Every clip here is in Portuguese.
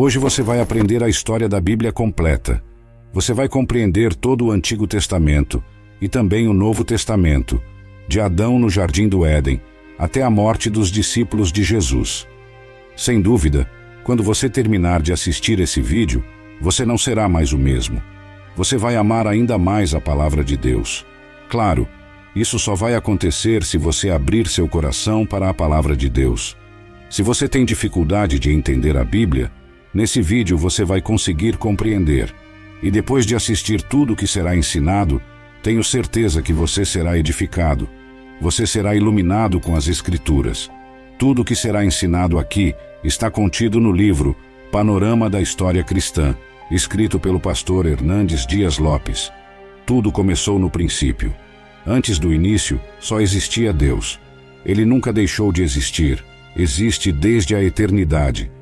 Hoje você vai aprender a história da Bíblia completa. Você vai compreender todo o Antigo Testamento e também o Novo Testamento, de Adão no Jardim do Éden até a morte dos discípulos de Jesus. Sem dúvida, quando você terminar de assistir esse vídeo, você não será mais o mesmo. Você vai amar ainda mais a palavra de Deus. Claro, isso só vai acontecer se você abrir seu coração para a palavra de Deus. Se você tem dificuldade de entender a Bíblia, nesse vídeo você vai conseguir compreender. E depois de assistir tudo o que será ensinado, tenho certeza que você será edificado. Você será iluminado com as Escrituras. Tudo o que será ensinado aqui está contido no livro Panorama da História Cristã, escrito pelo pastor Hernandes Dias Lopes. Tudo começou no princípio. Antes do início, só existia Deus. Ele nunca deixou de existir. Existe desde a eternidade.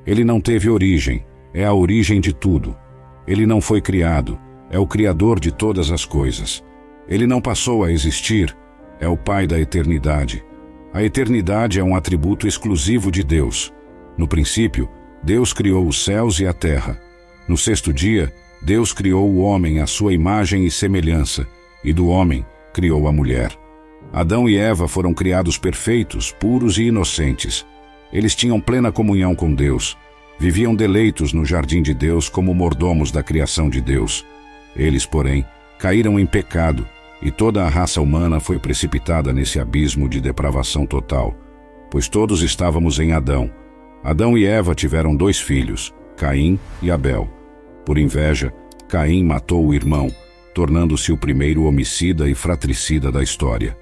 Ele não teve origem. É a origem de tudo. Ele não foi criado. É o Criador de todas as coisas. Ele não passou a existir. É o Pai da eternidade. A eternidade é um atributo exclusivo de Deus. No princípio, Deus criou os céus e a terra. No sexto dia, Deus criou o homem à sua imagem e semelhança, e do homem criou a mulher. Adão e Eva foram criados perfeitos, puros e inocentes. Eles tinham plena comunhão com Deus. Viviam deleitos no jardim de Deus como mordomos da criação de Deus. Eles, porém, caíram em pecado, e toda a raça humana foi precipitada nesse abismo de depravação total, pois todos estávamos em Adão. Adão e Eva tiveram 2 filhos, Caim e Abel. Por inveja, Caim matou o irmão, tornando-se o primeiro homicida e fratricida da história.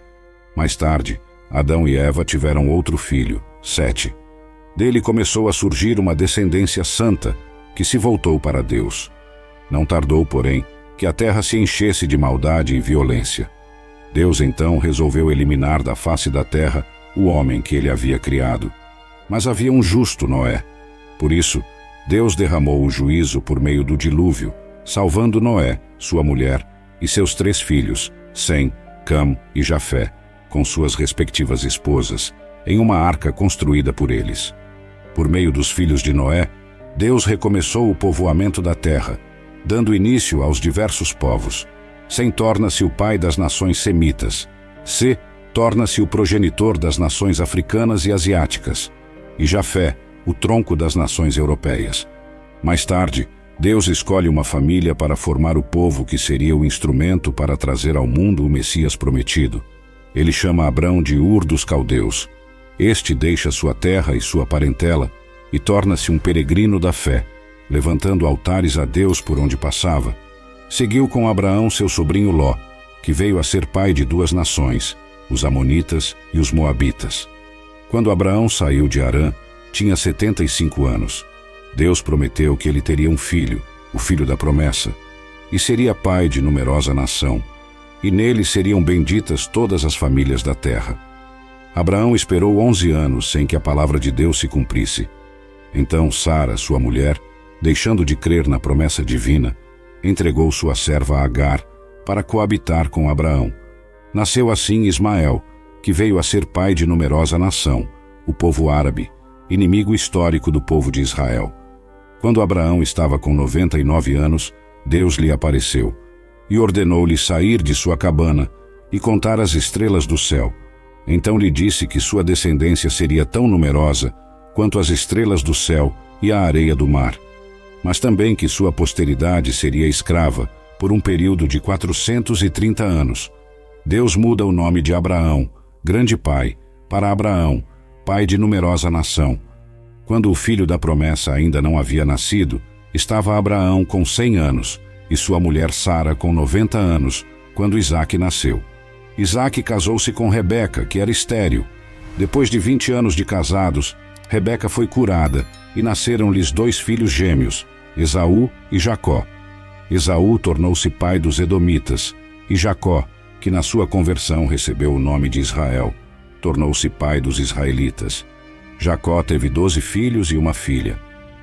Mais tarde, Adão e Eva tiveram outro filho, Sete. Dele começou a surgir uma descendência santa, que se voltou para Deus. Não tardou, porém, que a terra se enchesse de maldade e violência. Deus então resolveu eliminar da face da terra o homem que ele havia criado. Mas havia um justo, Noé. Por isso, Deus derramou o juízo por meio do dilúvio, salvando Noé, sua mulher, e seus 3 filhos, Sem, Cam e Jafé, com suas respectivas esposas, em uma arca construída por eles. Por meio dos filhos de Noé, Deus recomeçou o povoamento da terra, dando início aos diversos povos. Sem torna-se o pai das nações semitas. Se torna-se o progenitor das nações africanas e asiáticas. E Jafé, o tronco das nações europeias. Mais tarde, Deus escolhe uma família para formar o povo que seria o instrumento para trazer ao mundo o Messias prometido. Ele chama Abrão de Ur dos Caldeus. Este deixa sua terra e sua parentela e torna-se um peregrino da fé, levantando altares a Deus por onde passava. Seguiu com Abraão seu sobrinho Ló, que veio a ser pai de 2 nações, os Amonitas e os Moabitas. Quando Abraão saiu de Harã, tinha 75 anos. Deus prometeu que ele teria um filho, o filho da promessa, e seria pai de numerosa nação, e nele seriam benditas todas as famílias da terra. Abraão esperou 11 anos sem que a palavra de Deus se cumprisse. Então Sara, sua mulher, deixando de crer na promessa divina, entregou sua serva Agar para coabitar com Abraão. Nasceu assim Ismael, que veio a ser pai de numerosa nação, o povo árabe, inimigo histórico do povo de Israel. Quando Abraão estava com 99 anos, Deus lhe apareceu e ordenou-lhe sair de sua cabana e contar as estrelas do céu. Então lhe disse que sua descendência seria tão numerosa quanto as estrelas do céu e a areia do mar, mas também que sua posteridade seria escrava por um período de 430 anos. Deus muda o nome de Abraão, grande pai, para Abraão, pai de numerosa nação. Quando o filho da promessa ainda não havia nascido, estava Abraão com 100 anos e sua mulher Sara com 90 anos, quando Isaque nasceu. Isaque casou-se com Rebeca, que era estéril. Depois de 20 anos de casados, Rebeca foi curada e nasceram-lhes 2 filhos gêmeos, Esaú e Jacó. Esaú tornou-se pai dos Edomitas, e Jacó, que na sua conversão recebeu o nome de Israel, tornou-se pai dos israelitas. Jacó teve 12 filhos e uma filha.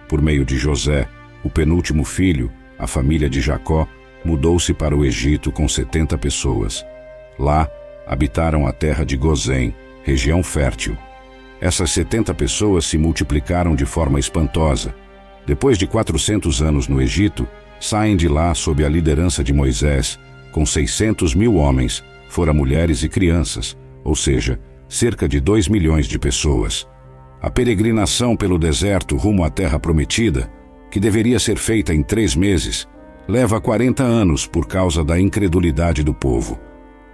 Por meio de José, o penúltimo filho, a família de Jacó mudou-se para o Egito com 70 pessoas. Lá, habitaram a terra de Gozém, região fértil. Essas 70 pessoas se multiplicaram de forma espantosa. Depois de 400 anos no Egito, saem de lá sob a liderança de Moisés, com 600.000 homens, fora mulheres e crianças, ou seja, cerca de 2 milhões de pessoas. A peregrinação pelo deserto rumo à Terra Prometida, que deveria ser feita em 3 meses, leva 40 anos por causa da incredulidade do povo.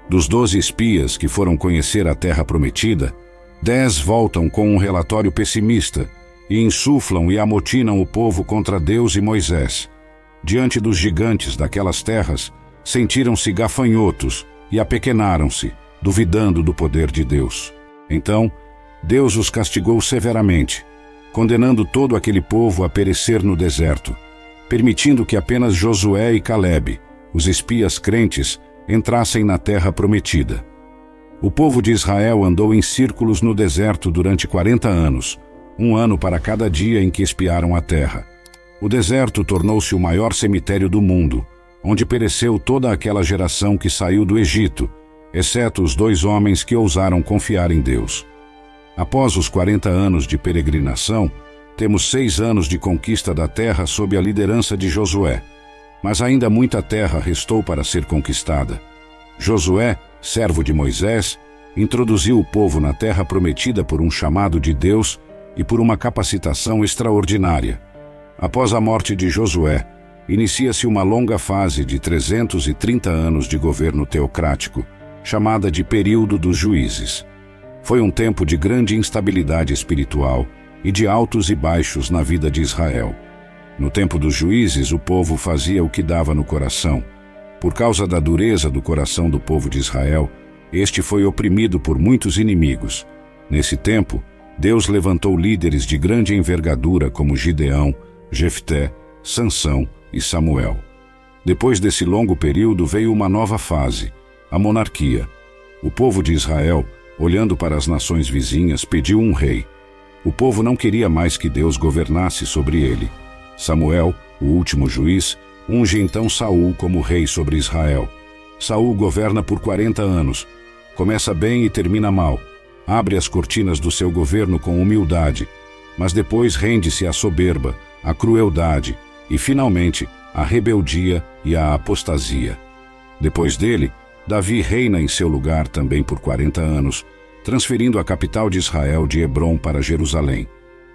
Dos 12 espias que foram conhecer a Terra Prometida, 10 voltam com um relatório pessimista e insuflam e amotinam o povo contra Deus e Moisés. Diante dos gigantes daquelas terras, sentiram-se gafanhotos e apequenaram-se, duvidando do poder de Deus. Então, Deus os castigou severamente, condenando todo aquele povo a perecer no deserto, permitindo que apenas Josué e Calebe, os espias crentes, entrassem na Terra Prometida. O povo de Israel andou em círculos no deserto durante 40 anos, 1 ano para cada dia em que espiaram a terra. O deserto tornou-se o maior cemitério do mundo, onde pereceu toda aquela geração que saiu do Egito, exceto os 2 homens que ousaram confiar em Deus. Após os 40 anos de peregrinação, temos 6 anos de conquista da terra sob a liderança de Josué. Mas ainda muita terra restou para ser conquistada. Josué, servo de Moisés, introduziu o povo na terra prometida por um chamado de Deus e por uma capacitação extraordinária. Após a morte de Josué, inicia-se uma longa fase de 330 anos de governo teocrático, chamada de período dos juízes. Foi um tempo de grande instabilidade espiritual e de altos e baixos na vida de Israel. No tempo dos juízes, o povo fazia o que dava no coração. Por causa da dureza do coração do povo de Israel, este foi oprimido por muitos inimigos. Nesse tempo, Deus levantou líderes de grande envergadura como Gideão, Jefté, Sansão e Samuel. Depois desse longo período veio uma nova fase, a monarquia. O povo de Israel, olhando para as nações vizinhas, pediu um rei. O povo não queria mais que Deus governasse sobre ele. Samuel, o último juiz, unge então Saul como rei sobre Israel. Saul governa por 40 anos. Começa bem e termina mal. Abre as cortinas do seu governo com humildade, mas depois rende-se à soberba, à crueldade e, finalmente, à rebeldia e à apostasia. Depois dele, Davi reina em seu lugar também por 40 anos, transferindo a capital de Israel de Hebrom para Jerusalém.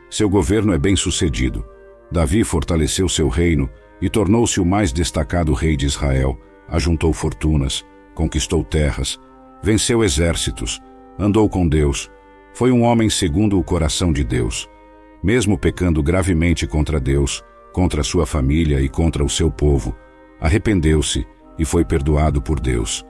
Seu governo é bem-sucedido. Davi fortaleceu seu reino e tornou-se o mais destacado rei de Israel, ajuntou fortunas, conquistou terras, venceu exércitos, andou com Deus, foi um homem segundo o coração de Deus. Mesmo pecando gravemente contra Deus, contra sua família e contra o seu povo, arrependeu-se e foi perdoado por Deus.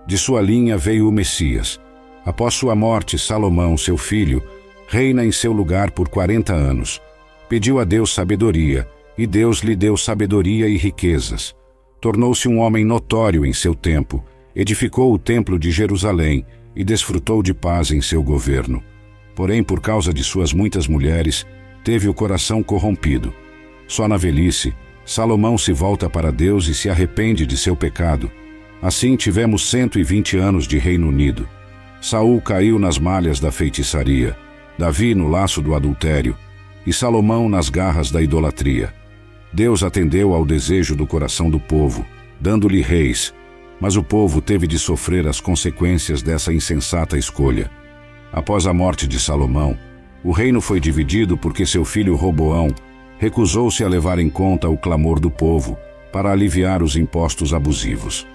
De sua linha veio o Messias. Após sua morte, Salomão, seu filho, reina em seu lugar por 40 anos. Pediu a Deus sabedoria, e Deus lhe deu sabedoria e riquezas. Tornou-se um homem notório em seu tempo, edificou o templo de Jerusalém e desfrutou de paz em seu governo. Porém, por causa de suas muitas mulheres, teve o coração corrompido. Só na velhice, Salomão se volta para Deus e se arrepende de seu pecado. Assim tivemos 120 anos de Reino Unido. Saul caiu nas malhas da feitiçaria, Davi no laço do adultério, e Salomão nas garras da idolatria. Deus atendeu ao desejo do coração do povo, dando-lhe reis, mas o povo teve de sofrer as consequências dessa insensata escolha. Após a morte de Salomão, o reino foi dividido porque seu filho Roboão recusou-se a levar em conta o clamor do povo para aliviar os impostos abusivos.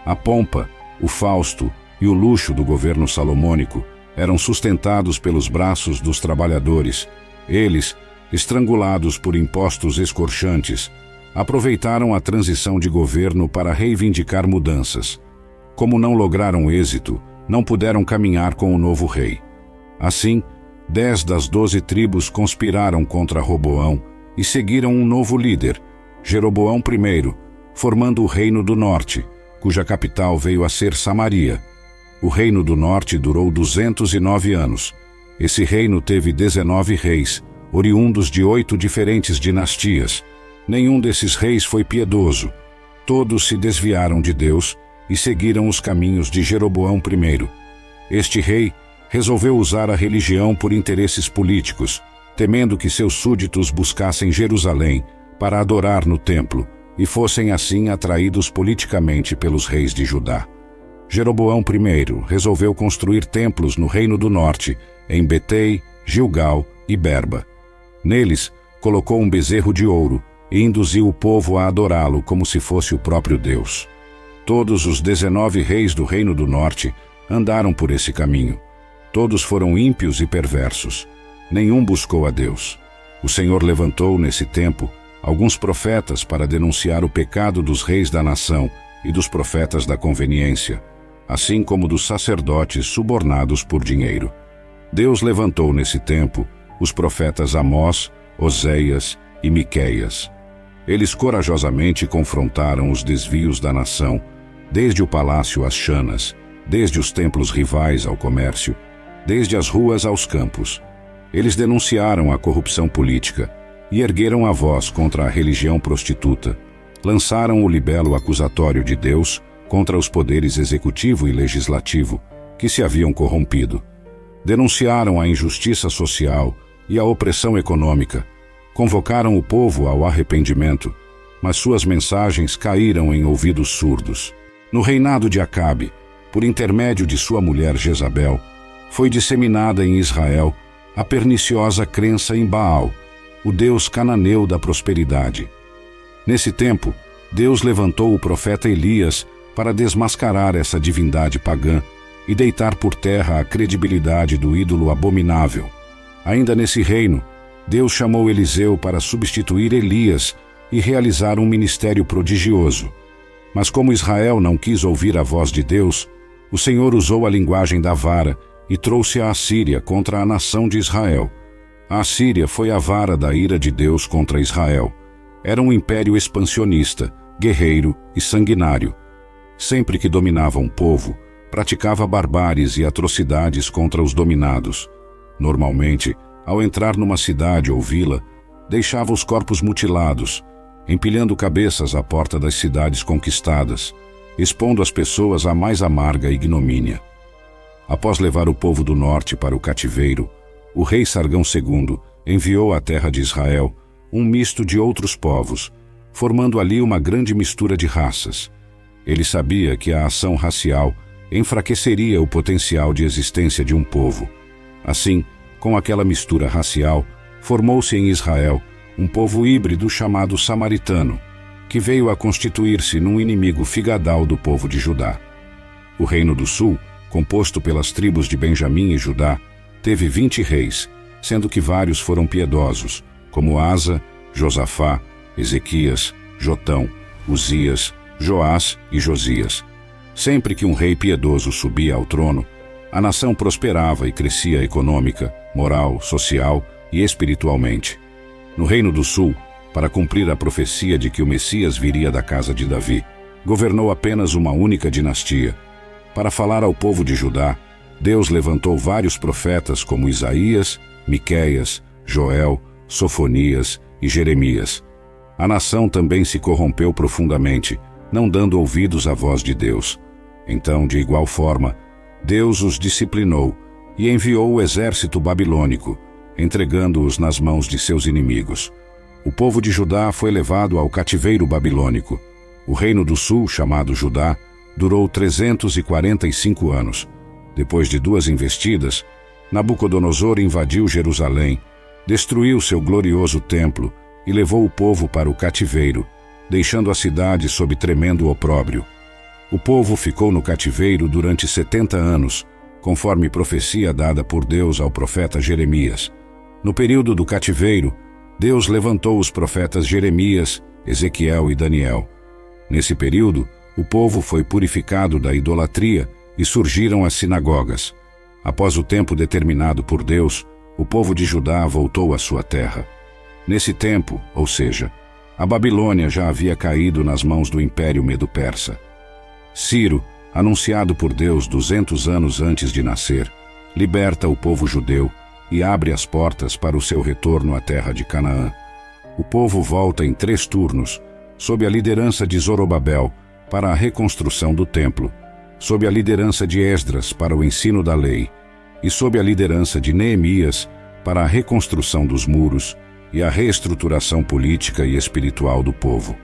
A pompa, o fausto e o luxo do governo salomônico eram sustentados pelos braços dos trabalhadores. Eles, estrangulados por impostos escorchantes, aproveitaram a transição de governo para reivindicar mudanças. Como não lograram êxito, não puderam caminhar com o novo rei. Assim, 10 das 12 tribos conspiraram contra Roboão e seguiram um novo líder, Jeroboão I, formando o Reino do Norte, cuja capital veio a ser Samaria. O Reino do Norte durou 209 anos. Esse reino teve 19 reis, oriundos de 8 diferentes dinastias. Nenhum desses reis foi piedoso. Todos se desviaram de Deus e seguiram os caminhos de Jeroboão I. Este rei resolveu usar a religião por interesses políticos, temendo que seus súditos buscassem Jerusalém para adorar no templo e fossem assim atraídos politicamente pelos reis de Judá. Jeroboão I resolveu construir templos no Reino do Norte, em Betei, Gilgal e Berba. Neles, colocou um bezerro de ouro e induziu o povo a adorá-lo como se fosse o próprio Deus. Todos os 19 reis do Reino do Norte andaram por esse caminho. Todos foram ímpios e perversos. Nenhum buscou a Deus. O Senhor levantou, nesse tempo, alguns profetas para denunciar o pecado dos reis da nação e dos profetas da conveniência, assim como dos sacerdotes subornados por dinheiro. Deus levantou nesse tempo os profetas Amós, Oséias e Miqueias. Eles corajosamente confrontaram os desvios da nação, desde o palácio às chanas, desde os templos rivais ao comércio, desde as ruas aos campos. Eles denunciaram a corrupção política e ergueram a voz contra a religião prostituta. Lançaram o libelo acusatório de Deus contra os poderes executivo e legislativo, que se haviam corrompido. Denunciaram a injustiça social e a opressão econômica. Convocaram o povo ao arrependimento, mas suas mensagens caíram em ouvidos surdos. No reinado de Acabe, por intermédio de sua mulher Jezabel, foi disseminada em Israel a perniciosa crença em Baal, o deus cananeu da prosperidade. Nesse tempo, Deus levantou o profeta Elias para desmascarar essa divindade pagã e deitar por terra a credibilidade do ídolo abominável. Ainda nesse reino, Deus chamou Eliseu para substituir Elias e realizar um ministério prodigioso. Mas como Israel não quis ouvir a voz de Deus, o Senhor usou a linguagem da vara e trouxe a Assíria contra a nação de Israel. A Assíria foi a vara da ira de Deus contra Israel. Era um império expansionista, guerreiro e sanguinário. Sempre que dominava um povo, praticava barbáries e atrocidades contra os dominados. Normalmente, ao entrar numa cidade ou vila, deixava os corpos mutilados, empilhando cabeças à porta das cidades conquistadas, expondo as pessoas à mais amarga ignomínia. Após levar o povo do norte para o cativeiro, o rei Sargão II enviou à terra de Israel um misto de outros povos, formando ali uma grande mistura de raças. Ele sabia que a ação racial enfraqueceria o potencial de existência de um povo. Assim, com aquela mistura racial, formou-se em Israel um povo híbrido chamado samaritano, que veio a constituir-se num inimigo figadal do povo de Judá. O Reino do Sul, composto pelas tribos de Benjamim e Judá, teve 20 reis, sendo que vários foram piedosos, como Asa, Josafá, Ezequias, Jotão, Uzias, Joás e Josias. Sempre que um rei piedoso subia ao trono, a nação prosperava e crescia econômica, moral, social e espiritualmente. No Reino do Sul, para cumprir a profecia de que o Messias viria da casa de Davi, governou apenas uma única dinastia. Para falar ao povo de Judá, Deus levantou vários profetas como Isaías, Miqueias, Joel, Sofonias e Jeremias. A nação também se corrompeu profundamente, não dando ouvidos à voz de Deus. Então, de igual forma, Deus os disciplinou e enviou o exército babilônico, entregando-os nas mãos de seus inimigos. O povo de Judá foi levado ao cativeiro babilônico. O reino do sul, chamado Judá, durou 345 anos. Depois de 2 investidas, Nabucodonosor invadiu Jerusalém, destruiu seu glorioso templo e levou o povo para o cativeiro, deixando a cidade sob tremendo opróbrio. O povo ficou no cativeiro durante 70 anos, conforme profecia dada por Deus ao profeta Jeremias. No período do cativeiro, Deus levantou os profetas Jeremias, Ezequiel e Daniel. Nesse período, o povo foi purificado da idolatria e surgiram as sinagogas. Após o tempo determinado por Deus, o povo de Judá voltou à sua terra. Nesse tempo, ou seja, a Babilônia já havia caído nas mãos do Império Medo-Persa. Ciro, anunciado por Deus 200 anos antes de nascer, liberta o povo judeu e abre as portas para o seu retorno à terra de Canaã. O povo volta em 3 turnos, sob a liderança de Zorobabel, para a reconstrução do templo, sob a liderança de Esdras para o ensino da lei, e sob a liderança de Neemias para a reconstrução dos muros e a reestruturação política e espiritual do povo.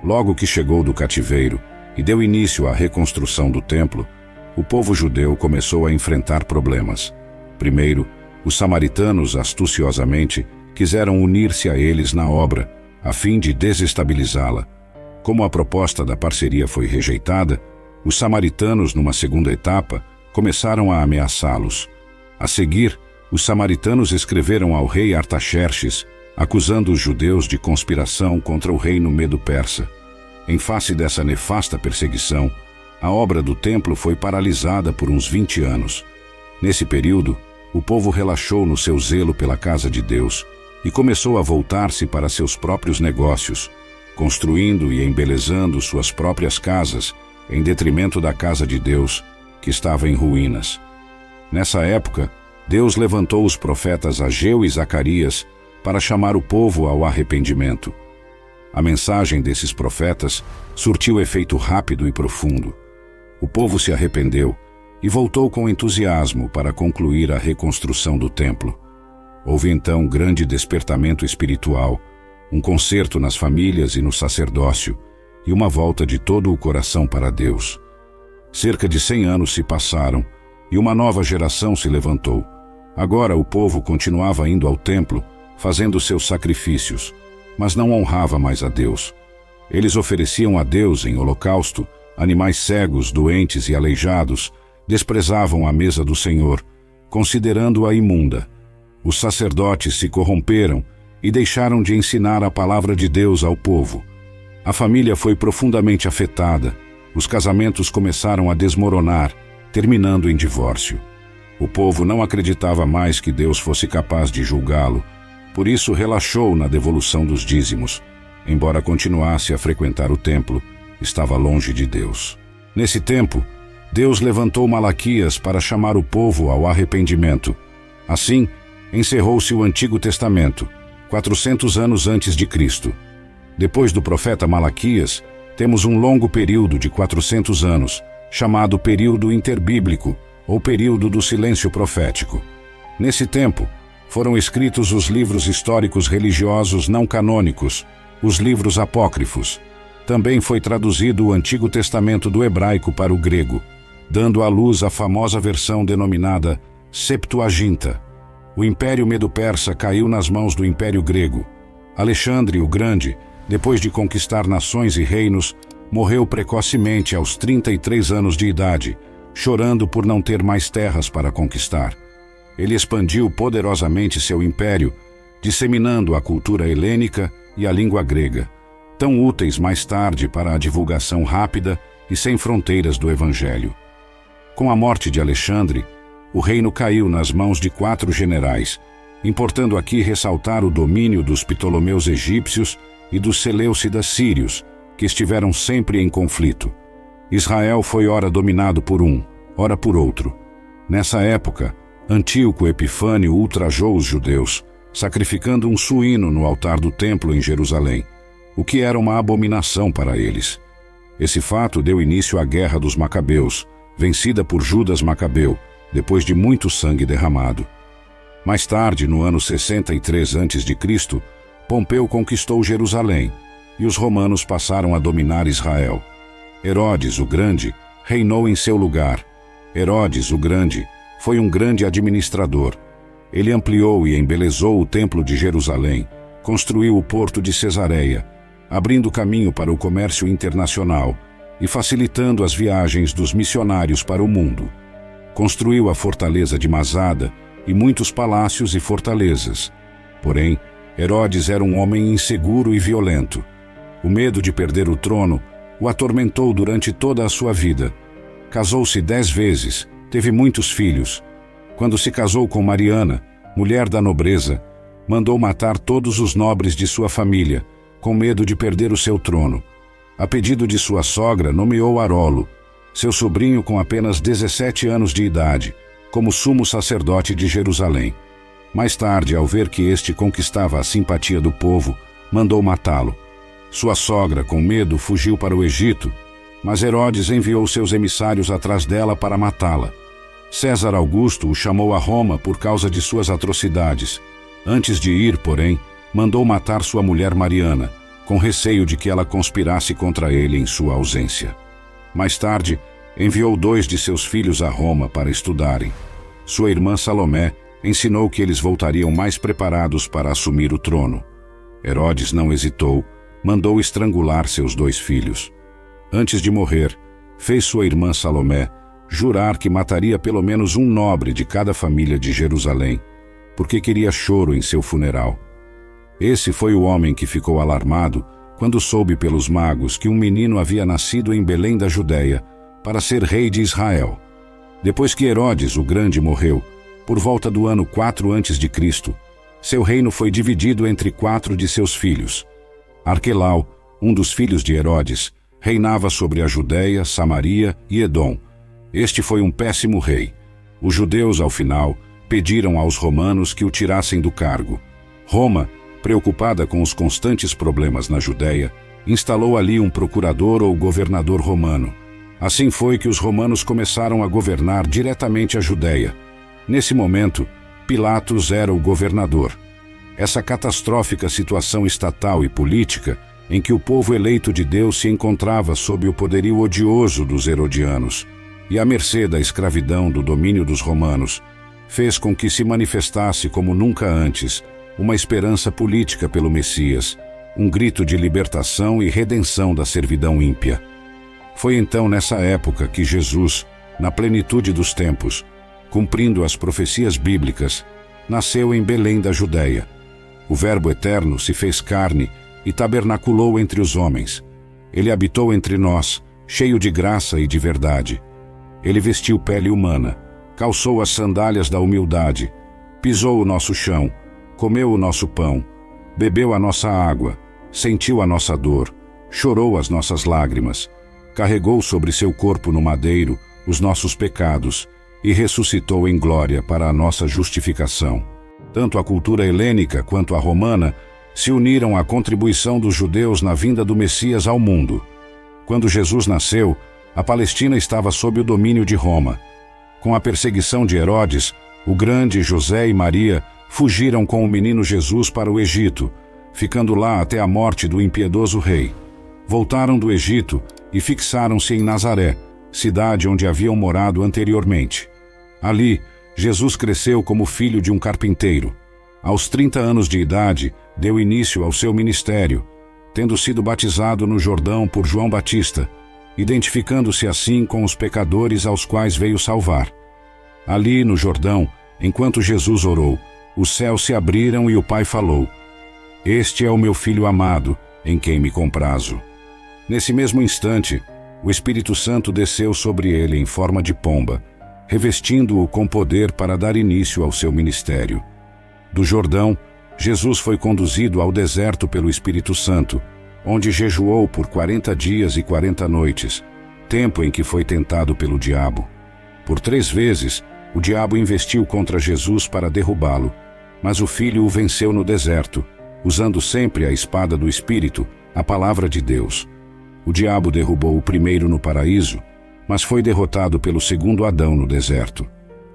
Logo que chegou do cativeiro e deu início à reconstrução do templo, o povo judeu começou a enfrentar problemas. Primeiro, os samaritanos astuciosamente quiseram unir-se a eles na obra, a fim de desestabilizá-la. Como a proposta da parceria foi rejeitada, os samaritanos, numa segunda etapa, começaram a ameaçá-los. A seguir, os samaritanos escreveram ao rei Artaxerxes, acusando os judeus de conspiração contra o reino medo-persa. Em face dessa nefasta perseguição, a obra do templo foi paralisada por uns 20 anos. Nesse período, o povo relaxou no seu zelo pela casa de Deus e começou a voltar-se para seus próprios negócios, construindo e embelezando suas próprias casas, em detrimento da casa de Deus, que estava em ruínas. Nessa época, Deus levantou os profetas Ageu e Zacarias para chamar o povo ao arrependimento. A mensagem desses profetas surtiu efeito rápido e profundo. O povo se arrependeu e voltou com entusiasmo para concluir a reconstrução do templo. Houve então grande despertamento espiritual, um concerto nas famílias e no sacerdócio, e uma volta de todo o coração para Deus. Cerca de 100 anos se passaram, e uma nova geração se levantou. Agora o povo continuava indo ao templo, fazendo seus sacrifícios, mas não honrava mais a Deus. Eles ofereciam a Deus em holocausto animais cegos, doentes e aleijados, desprezavam a mesa do Senhor, considerando-a imunda. Os sacerdotes se corromperam e deixaram de ensinar a palavra de Deus ao povo. A família foi profundamente afetada. Os casamentos começaram a desmoronar, terminando em divórcio. O povo não acreditava mais que Deus fosse capaz de julgá-lo, por isso relaxou na devolução dos dízimos. Embora continuasse a frequentar o templo, estava longe de Deus. Nesse tempo, Deus levantou Malaquias para chamar o povo ao arrependimento. Assim, encerrou-se o Antigo Testamento, 400 anos antes de Cristo. Depois do profeta Malaquias, temos um longo período de 400 anos, chamado período interbíblico, ou período do silêncio profético. Nesse tempo, foram escritos os livros históricos religiosos não canônicos, os livros apócrifos. Também foi traduzido o Antigo Testamento do hebraico para o grego, dando à luz a famosa versão denominada Septuaginta. O Império Medo-Persa caiu nas mãos do Império Grego. Alexandre o Grande, depois de conquistar nações e reinos, morreu precocemente aos 33 anos de idade, chorando por não ter mais terras para conquistar. Ele expandiu poderosamente seu império, disseminando a cultura helênica e a língua grega, tão úteis mais tarde para a divulgação rápida e sem fronteiras do Evangelho. Com a morte de Alexandre, o reino caiu nas mãos de 4 generais, importando aqui ressaltar o domínio dos Ptolomeus egípcios e dos Seleucidas sírios, que estiveram sempre em conflito. Israel foi ora dominado por um, ora por outro. Nessa época, Antíoco Epifânio ultrajou os judeus, sacrificando um suíno no altar do templo em Jerusalém, o que era uma abominação para eles. Esse fato deu início à Guerra dos Macabeus, vencida por Judas Macabeu, depois de muito sangue derramado. Mais tarde, no ano 63 a.C., Pompeu conquistou Jerusalém, e os romanos passaram a dominar Israel. Herodes o Grande reinou em seu lugar. Herodes o Grande foi um grande administrador. Ele ampliou e embelezou o templo de Jerusalém, construiu o porto de Cesareia, abrindo caminho para o comércio internacional e facilitando as viagens dos missionários para o mundo. Construiu a fortaleza de Masada e muitos palácios e fortalezas. Porém, Herodes era um homem inseguro e violento. O medo de perder o trono o atormentou durante toda a sua vida. Casou-se 10 vezes, teve muitos filhos. Quando se casou com Mariana, mulher da nobreza, mandou matar todos os nobres de sua família, com medo de perder o seu trono. A pedido de sua sogra, nomeou Arolo, seu sobrinho com apenas 17 anos de idade, como sumo sacerdote de Jerusalém. Mais tarde, ao ver que este conquistava a simpatia do povo, mandou matá-lo. Sua sogra, com medo, fugiu para o Egito, mas Herodes enviou seus emissários atrás dela para matá-la. César Augusto o chamou a Roma por causa de suas atrocidades. Antes de ir, porém, mandou matar sua mulher Mariana, com receio de que ela conspirasse contra ele em sua ausência. Mais tarde, enviou 2 de seus filhos a Roma para estudarem. Sua irmã Salomé ensinou que eles voltariam mais preparados para assumir o trono. Herodes não hesitou, mandou estrangular seus 2 filhos. Antes de morrer, fez sua irmã Salomé jurar que mataria pelo menos um nobre de cada família de Jerusalém, porque queria choro em seu funeral. Esse foi o homem que ficou alarmado quando soube pelos magos que um menino havia nascido em Belém da Judéia para ser rei de Israel. Depois que Herodes, o Grande, morreu, por volta do ano 4 a.C., seu reino foi dividido entre 4 de seus filhos. Arquelau, um dos filhos de Herodes, reinava sobre a Judéia, Samaria e Edom. Este foi um péssimo rei. Os judeus, ao final, pediram aos romanos que o tirassem do cargo. Roma, preocupada com os constantes problemas na Judéia, instalou ali um procurador ou governador romano. Assim foi que os romanos começaram a governar diretamente a Judéia. Nesse momento, Pilatos era o governador. Essa catastrófica situação estatal e política, em que o povo eleito de Deus se encontrava sob o poderio odioso dos herodianos e à mercê da escravidão do domínio dos romanos, fez com que se manifestasse como nunca antes uma esperança política pelo Messias, um grito de libertação e redenção da servidão ímpia. Foi então nessa época que Jesus, na plenitude dos tempos, cumprindo as profecias bíblicas, nasceu em Belém da Judéia. O Verbo eterno se fez carne e tabernaculou entre os homens. Ele habitou entre nós, cheio de graça e de verdade. Ele vestiu pele humana, calçou as sandálias da humildade, pisou o nosso chão, comeu o nosso pão, bebeu a nossa água, sentiu a nossa dor, chorou as nossas lágrimas, carregou sobre seu corpo no madeiro os nossos pecados e ressuscitou em glória para a nossa justificação. Tanto a cultura helênica quanto a romana se uniram à contribuição dos judeus na vinda do Messias ao mundo. Quando Jesus nasceu, a Palestina estava sob o domínio de Roma. Com a perseguição de Herodes, o Grande, José e Maria fugiram com o menino Jesus para o Egito, ficando lá até a morte do impiedoso rei. Voltaram do Egito e fixaram-se em Nazaré, cidade onde haviam morado anteriormente. Ali, Jesus cresceu como filho de um carpinteiro. Aos 30 anos de idade, deu início ao seu ministério, tendo sido batizado no Jordão por João Batista, identificando-se assim com os pecadores aos quais veio salvar. Ali, no Jordão, enquanto Jesus orou, os céus se abriram e o Pai falou: "Este é o meu Filho amado, em quem me comprazo." Nesse mesmo instante, o Espírito Santo desceu sobre ele em forma de pomba, revestindo-o com poder para dar início ao seu ministério. Do Jordão, Jesus foi conduzido ao deserto pelo Espírito Santo, onde jejuou por 40 dias e 40 noites, tempo em que foi tentado pelo diabo. Por 3 vezes, o diabo investiu contra Jesus para derrubá-lo, mas o Filho o venceu no deserto, usando sempre a espada do Espírito, a palavra de Deus. O diabo derrubou o primeiro no paraíso, mas foi derrotado pelo segundo Adão no deserto.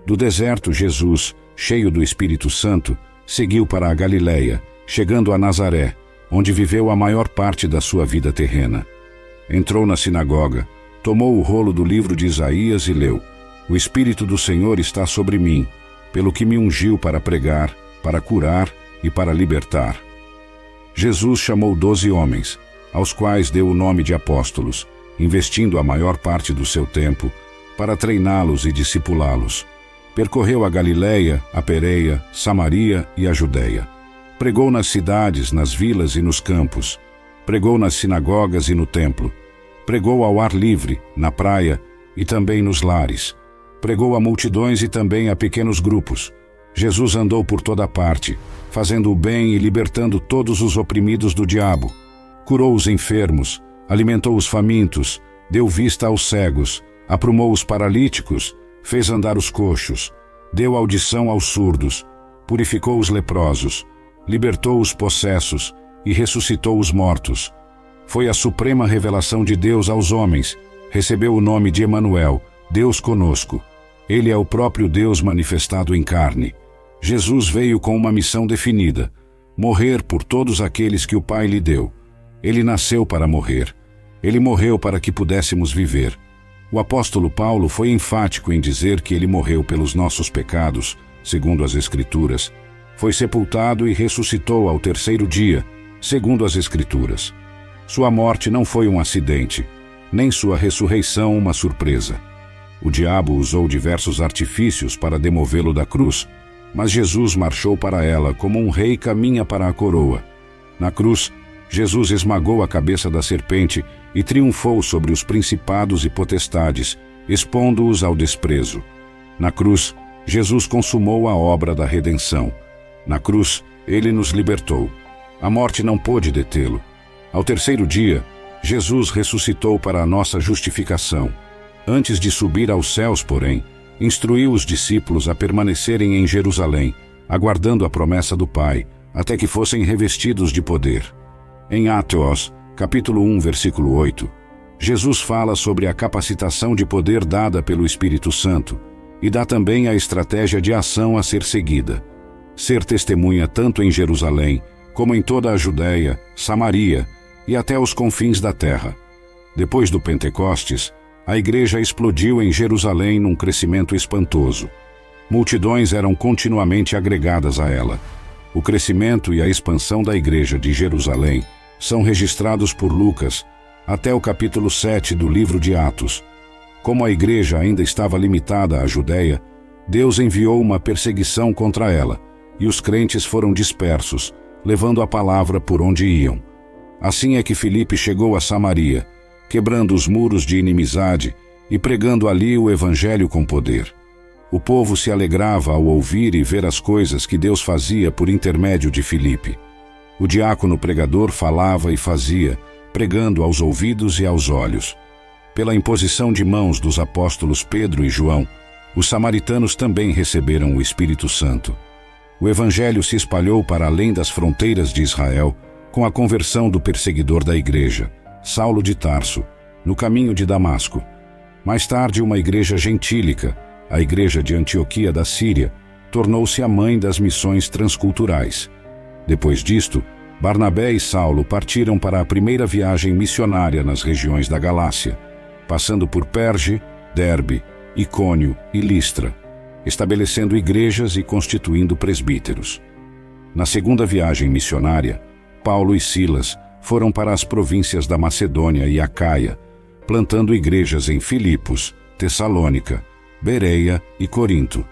Do deserto, Jesus, cheio do Espírito Santo, seguiu para a Galileia, chegando a Nazaré, onde viveu a maior parte da sua vida terrena. Entrou na sinagoga, tomou o rolo do livro de Isaías e leu: "O Espírito do Senhor está sobre mim, pelo que me ungiu para pregar, para curar e para libertar." Jesus chamou 12 homens, aos quais deu o nome de apóstolos, investindo a maior parte do seu tempo para treiná-los e discipulá-los. Percorreu a Galileia, a Pereia, Samaria e a Judéia. Pregou nas cidades, nas vilas e nos campos. Pregou nas sinagogas e no templo. Pregou ao ar livre, na praia e também nos lares. Pregou a multidões e também a pequenos grupos. Jesus andou por toda parte, fazendo o bem e libertando todos os oprimidos do diabo. Curou os enfermos, alimentou os famintos, deu vista aos cegos, aprumou os paralíticos, fez andar os coxos, deu audição aos surdos, purificou os leprosos, libertou os possessos e ressuscitou os mortos. Foi a suprema revelação de Deus aos homens, recebeu o nome de Emanuel, Deus conosco. Ele é o próprio Deus manifestado em carne. Jesus veio com uma missão definida: morrer por todos aqueles que o Pai lhe deu. Ele nasceu para morrer. Ele morreu para que pudéssemos viver. O apóstolo Paulo foi enfático em dizer que ele morreu pelos nossos pecados, segundo as Escrituras. Foi sepultado e ressuscitou ao terceiro dia, segundo as Escrituras. Sua morte não foi um acidente, nem sua ressurreição uma surpresa. O diabo usou diversos artifícios para demovê-lo da cruz, mas Jesus marchou para ela como um rei caminha para a coroa. Na cruz, Jesus esmagou a cabeça da serpente e triunfou sobre os principados e potestades, expondo-os ao desprezo. Na cruz, Jesus consumou a obra da redenção. Na cruz, ele nos libertou. A morte não pôde detê-lo. Ao terceiro dia, Jesus ressuscitou para a nossa justificação. Antes de subir aos céus, porém, instruiu os discípulos a permanecerem em Jerusalém, aguardando a promessa do Pai, até que fossem revestidos de poder. Em Atos, capítulo 1, versículo 8, Jesus fala sobre a capacitação de poder dada pelo Espírito Santo e dá também a estratégia de ação a ser seguida. Ser testemunha tanto em Jerusalém, como em toda a Judéia, Samaria e até os confins da terra. Depois do Pentecostes, a igreja explodiu em Jerusalém num crescimento espantoso. Multidões eram continuamente agregadas a ela. O crescimento e a expansão da igreja de Jerusalém são registrados por Lucas até o capítulo 7 do livro de Atos. Como a igreja ainda estava limitada à Judéia, Deus enviou uma perseguição contra ela, e os crentes foram dispersos, levando a palavra por onde iam. Assim é que Filipe chegou a Samaria, quebrando os muros de inimizade e pregando ali o evangelho com poder. O povo se alegrava ao ouvir e ver as coisas que Deus fazia por intermédio de Filipe. O diácono pregador falava e fazia, pregando aos ouvidos e aos olhos. Pela imposição de mãos dos apóstolos Pedro e João, os samaritanos também receberam o Espírito Santo. O evangelho se espalhou para além das fronteiras de Israel, com a conversão do perseguidor da igreja, Saulo de Tarso, no caminho de Damasco. Mais tarde, uma igreja gentílica, a igreja de Antioquia da Síria, tornou-se a mãe das missões transculturais. Depois disto, Barnabé e Saulo partiram para a primeira viagem missionária nas regiões da Galácia, passando por Perge, Derbe, Icônio e Listra, estabelecendo igrejas e constituindo presbíteros. Na segunda viagem missionária, Paulo e Silas foram para as províncias da Macedônia e Acaia, plantando igrejas em Filipos, Tessalônica, Bereia e Corinto.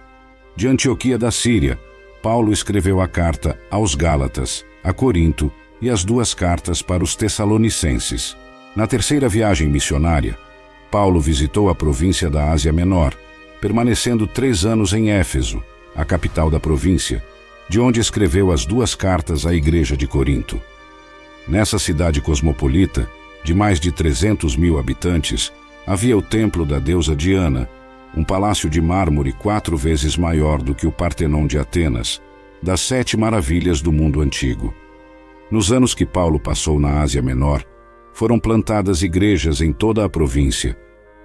De Antioquia da Síria, Paulo escreveu a carta aos Gálatas, a Corinto e as duas cartas para os Tessalonicenses. Na terceira viagem missionária, Paulo visitou a província da Ásia Menor, permanecendo 3 anos em Éfeso, a capital da província, de onde escreveu as duas cartas à igreja de Corinto. Nessa cidade cosmopolita, de mais de 300.000 habitantes, havia o templo da deusa Diana, um palácio de mármore 4 vezes maior do que o Partenon de Atenas, das 7 maravilhas do mundo antigo. Nos anos que Paulo passou na Ásia Menor, foram plantadas igrejas em toda a província,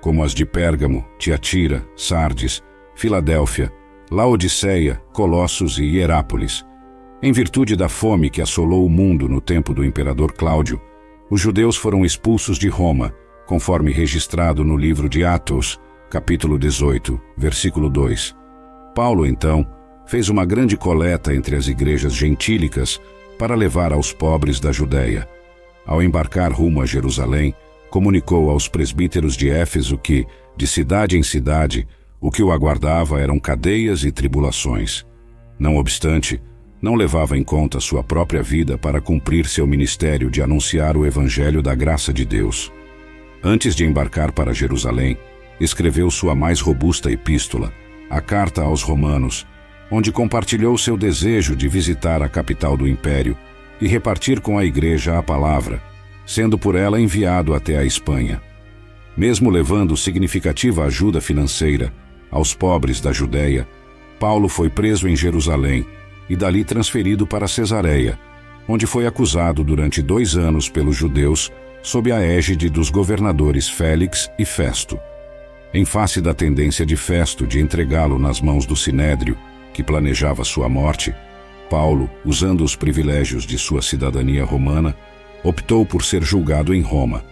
como as de Pérgamo, Tiatira, Sardes, Filadélfia, Laodiceia, Colossos e Hierápolis. Em virtude da fome que assolou o mundo no tempo do imperador Cláudio, os judeus foram expulsos de Roma, conforme registrado no livro de Atos, capítulo 18, versículo 2. Paulo, então, fez uma grande coleta entre as igrejas gentílicas para levar aos pobres da Judéia. Ao embarcar rumo a Jerusalém, comunicou aos presbíteros de Éfeso que, de cidade em cidade, o que o aguardava eram cadeias e tribulações. Não obstante, não levava em conta sua própria vida para cumprir seu ministério de anunciar o evangelho da graça de Deus. Antes de embarcar para Jerusalém, escreveu sua mais robusta epístola, a Carta aos Romanos, onde compartilhou seu desejo de visitar a capital do império e repartir com a igreja a palavra, sendo por ela enviado até a Espanha. Mesmo levando significativa ajuda financeira aos pobres da Judéia, Paulo foi preso em Jerusalém e dali transferido para Cesareia, onde foi acusado durante 2 anos pelos judeus sob a égide dos governadores Félix e Festo. Em face da tendência de Festo de entregá-lo nas mãos do Sinédrio, que planejava sua morte, Paulo, usando os privilégios de sua cidadania romana, optou por ser julgado em Roma.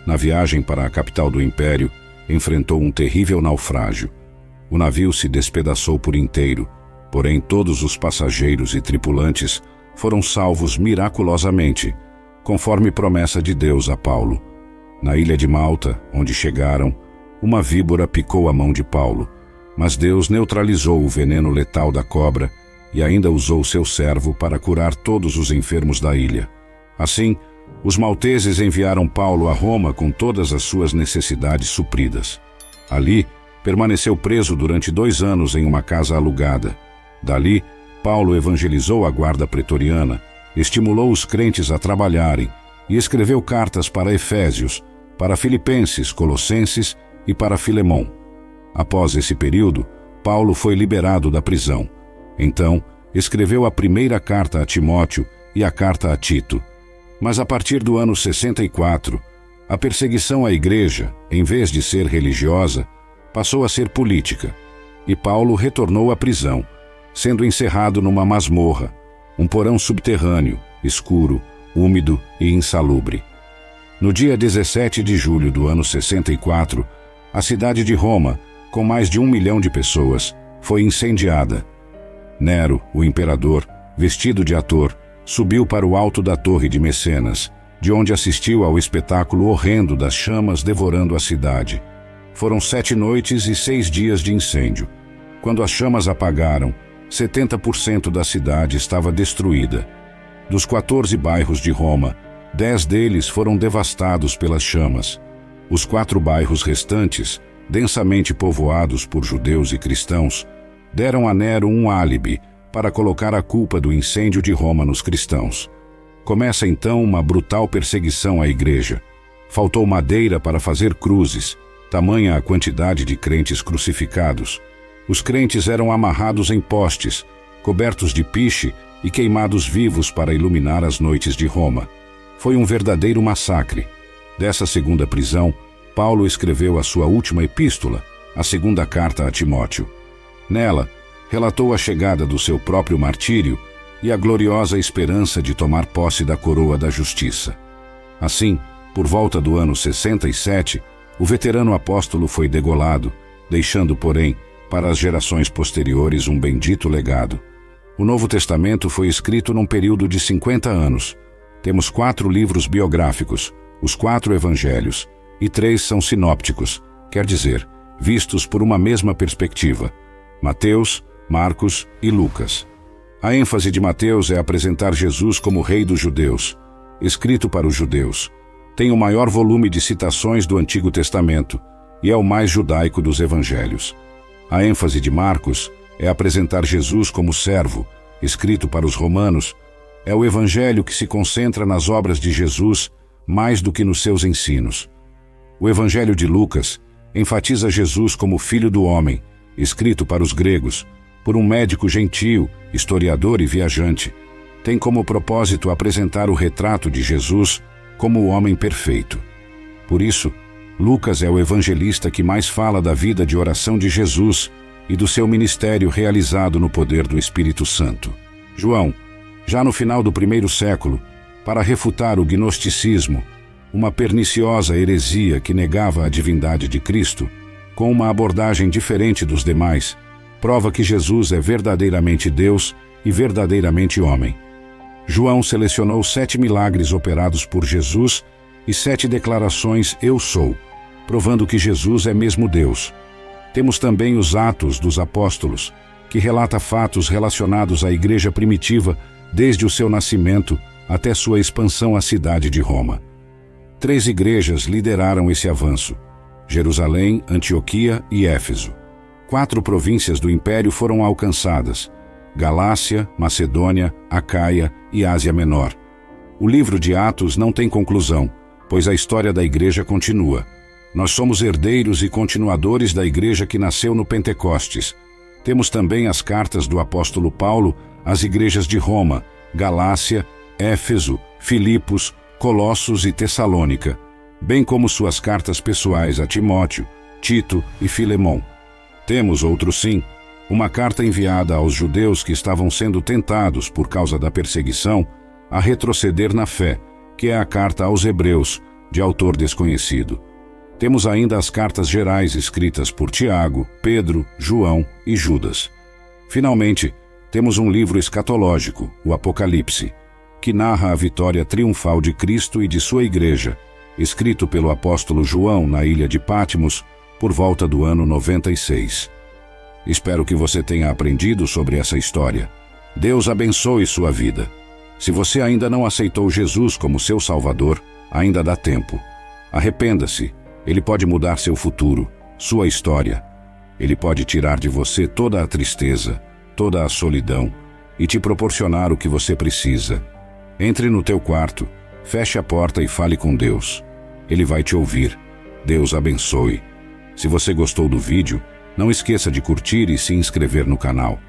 Na viagem para a capital do império, enfrentou um terrível naufrágio. O navio se despedaçou por inteiro, porém todos os passageiros e tripulantes foram salvos miraculosamente, conforme promessa de Deus a Paulo. Na ilha de Malta, onde chegaram, uma víbora picou a mão de Paulo, mas Deus neutralizou o veneno letal da cobra e ainda usou seu servo para curar todos os enfermos da ilha. Assim, os malteses enviaram Paulo a Roma com todas as suas necessidades supridas. Ali, permaneceu preso durante 2 anos em uma casa alugada. Dali, Paulo evangelizou a guarda pretoriana, estimulou os crentes a trabalharem e escreveu cartas para Efésios, para Filipenses, Colossenses e para Filemon. Após esse período, Paulo foi liberado da prisão. Então, escreveu a primeira carta a Timóteo e a carta a Tito. Mas a partir do ano 64, a perseguição à igreja, em vez de ser religiosa, passou a ser política, e Paulo retornou à prisão, sendo encerrado numa masmorra, um porão subterrâneo, escuro, úmido e insalubre. No dia 17 de julho do ano 64, a cidade de Roma, com mais de 1 milhão de pessoas, foi incendiada. Nero, o imperador, vestido de ator, subiu para o alto da torre de Mecenas, de onde assistiu ao espetáculo horrendo das chamas devorando a cidade. Foram 7 noites e 6 dias de incêndio. Quando as chamas apagaram, 70% da cidade estava destruída. Dos 14 bairros de Roma, 10 deles foram devastados pelas chamas. Os 4 bairros restantes, densamente povoados por judeus e cristãos, deram a Nero um álibi para colocar a culpa do incêndio de Roma nos cristãos. Começa então uma brutal perseguição à igreja. Faltou madeira para fazer cruzes, tamanha a quantidade de crentes crucificados. Os crentes eram amarrados em postes, cobertos de piche e queimados vivos para iluminar as noites de Roma. Foi um verdadeiro massacre. Dessa segunda prisão, Paulo escreveu a sua última epístola, a segunda carta a Timóteo. Nela, relatou a chegada do seu próprio martírio e a gloriosa esperança de tomar posse da coroa da justiça. Assim, por volta do ano 67, o veterano apóstolo foi degolado, deixando, porém, para as gerações posteriores um bendito legado. O Novo Testamento foi escrito num período de 50 anos. Temos 4 livros biográficos, os 4 evangelhos, e 3 são sinópticos, quer dizer, vistos por uma mesma perspectiva: Mateus, Marcos e Lucas. A ênfase de Mateus é apresentar Jesus como Rei dos Judeus, escrito para os judeus. Tem o maior volume de citações do Antigo Testamento e é o mais judaico dos evangelhos. A ênfase de Marcos é apresentar Jesus como servo, escrito para os romanos. É o evangelho que se concentra nas obras de Jesus mais do que nos seus ensinos. O evangelho de Lucas enfatiza Jesus como Filho do Homem, escrito para os gregos, por um médico gentio, historiador e viajante. Tem como propósito apresentar o retrato de Jesus como o homem perfeito. Por isso, Lucas é o evangelista que mais fala da vida de oração de Jesus e do seu ministério realizado no poder do Espírito Santo. João, já no final do 1º século, para refutar o gnosticismo, uma perniciosa heresia que negava a divindade de Cristo, com uma abordagem diferente dos demais, prova que Jesus é verdadeiramente Deus e verdadeiramente homem. João selecionou 7 milagres operados por Jesus e 7 declarações "Eu sou", provando que Jesus é mesmo Deus. Temos também os Atos dos Apóstolos, que relata fatos relacionados à igreja primitiva desde o seu nascimento até sua expansão à cidade de Roma. 3 igrejas lideraram esse avanço: Jerusalém, Antioquia e Éfeso. 4 províncias do Império foram alcançadas: Galácia, Macedônia, Acaia e Ásia Menor. O livro de Atos não tem conclusão, pois a história da igreja continua. Nós somos herdeiros e continuadores da igreja que nasceu no Pentecostes. Temos também as cartas do apóstolo Paulo às igrejas de Roma, Galácia, Éfeso, Filipos, Colossos e Tessalônica, bem como suas cartas pessoais a Timóteo, Tito e Filemão. Temos outro sim, uma carta enviada aos judeus que estavam sendo tentados por causa da perseguição a retroceder na fé, que é a carta aos Hebreus, de autor desconhecido. Temos ainda as cartas gerais escritas por Tiago, Pedro, João e Judas. Finalmente, temos um livro escatológico, o Apocalipse, que narra a vitória triunfal de Cristo e de sua igreja, escrito pelo apóstolo João na ilha de Patmos por volta do ano 96. Espero que você tenha aprendido sobre essa história. Deus abençoe sua vida. Se você ainda não aceitou Jesus como seu Salvador, ainda dá tempo. Arrependa-se. Ele pode mudar seu futuro, sua história. Ele pode tirar de você toda a tristeza, toda a solidão e te proporcionar o que você precisa. Entre no teu quarto, feche a porta e fale com Deus. Ele vai te ouvir. Deus abençoe. Se você gostou do vídeo, não esqueça de curtir e se inscrever no canal.